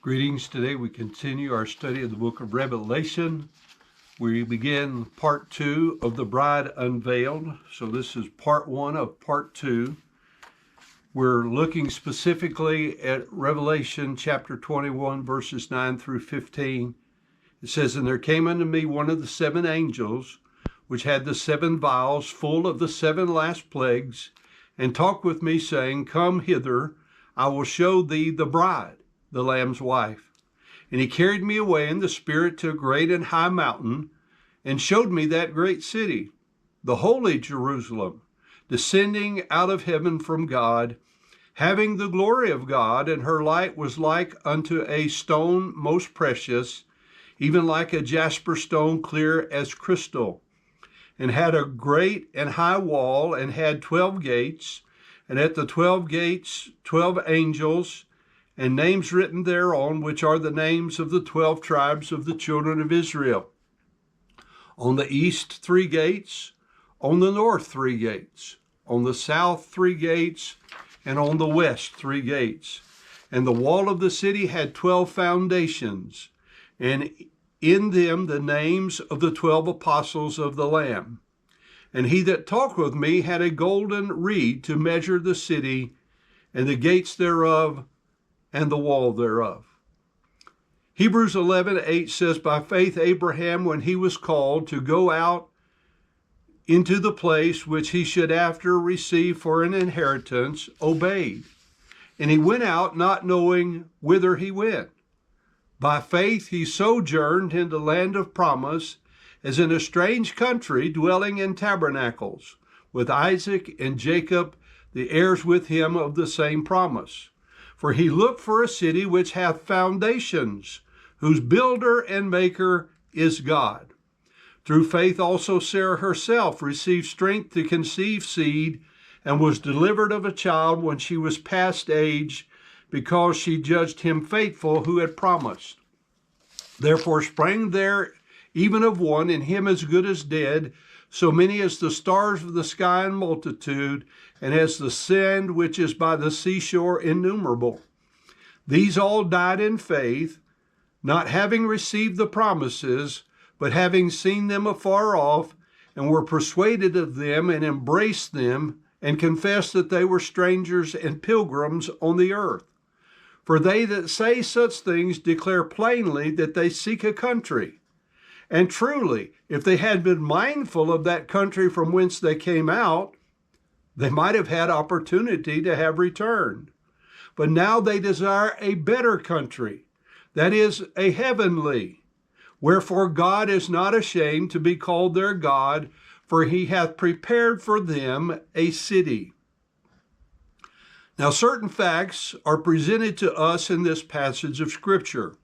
Greetings. Today we continue our study of the book of Revelation. We begin part 2 of the bride unveiled. So this is part 1 of part 2. We're looking specifically at Revelation chapter 21, verses 9 through 15. It says, "And there came unto me one of the 7 angels, which had the 7 vials full of the 7 last plagues, and talked with me, saying, Come hither, I will show thee the bride, the Lamb's wife. And he carried me away in the spirit to a great and high mountain, and showed me that great city, the holy Jerusalem, descending out of heaven from God, having the glory of God, and her light was like unto a stone most precious, even like a jasper stone, clear as crystal, and had a great and high wall, and had 12 gates, and at the 12 gates 12 angels, and names written thereon, which are the names of the 12 tribes of the children of Israel. On the east 3 gates, on the north 3 gates, on the south 3 gates, and on the west 3 gates. And the wall of the city had 12 foundations, and in them the names of the 12 apostles of the Lamb. And he that talked with me had a golden reed to measure the city, and the gates thereof, and the wall thereof." Hebrews 11:8 says, "By faith Abraham, when he was called to go out into the place which he should after receive for an inheritance, obeyed. And he went out not knowing whither he went. By faith he sojourned in the land of promise, as in a strange country, dwelling in tabernacles, with Isaac and Jacob, the heirs with him of the same promise. For he looked for a city which hath foundations, whose builder and maker is God. Through faith also Sarah herself received strength to conceive seed, and was delivered of a child when she was past age, because she judged him faithful who had promised. Therefore sprang there even of one, in him as good as dead, so many as the stars of the sky in multitude, and as the sand which is by the seashore innumerable. These all died in faith, not having received the promises, but having seen them afar off, and were persuaded of them, and embraced them, and confessed that they were strangers and pilgrims on the earth. For they that say such things declare plainly that they seek a country. And truly, if they had been mindful of that country from whence they came out, they might have had opportunity to have returned. But now they desire a better country, that is, a heavenly. Wherefore God is not ashamed to be called their God, for he hath prepared for them a city." Now, certain facts are presented to us in this passage of Scripture.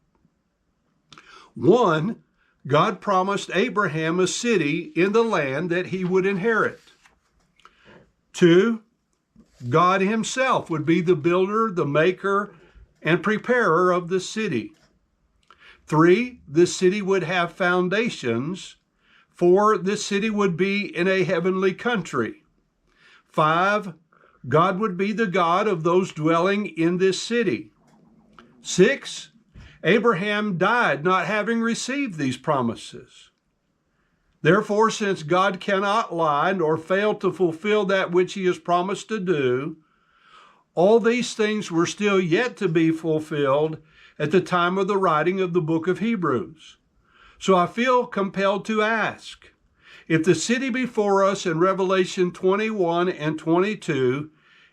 1, God promised Abraham a city in the land that he would inherit. 2, God himself would be the builder, the maker, and preparer of the city. 3, this city would have foundations. 4, this city would be in a heavenly country. 5, God would be the God of those dwelling in this city. 6, Abraham died not having received these promises. Therefore, since God cannot lie nor fail to fulfill that which he has promised to do, all these things were still yet to be fulfilled at the time of the writing of the book of Hebrews. So I feel compelled to ask, if the city before us in Revelation 21 and 22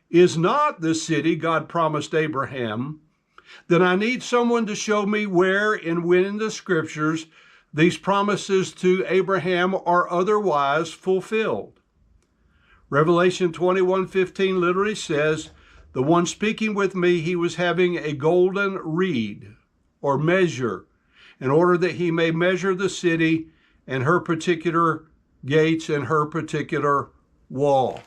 is not the city God promised Abraham, then I need someone to show me where and when in the Scriptures these promises to Abraham are otherwise fulfilled. Revelation 21:15 literally says, "The one speaking with me, he was having a golden reed," or measure, in order that he may measure the city and her particular gates and her particular wall.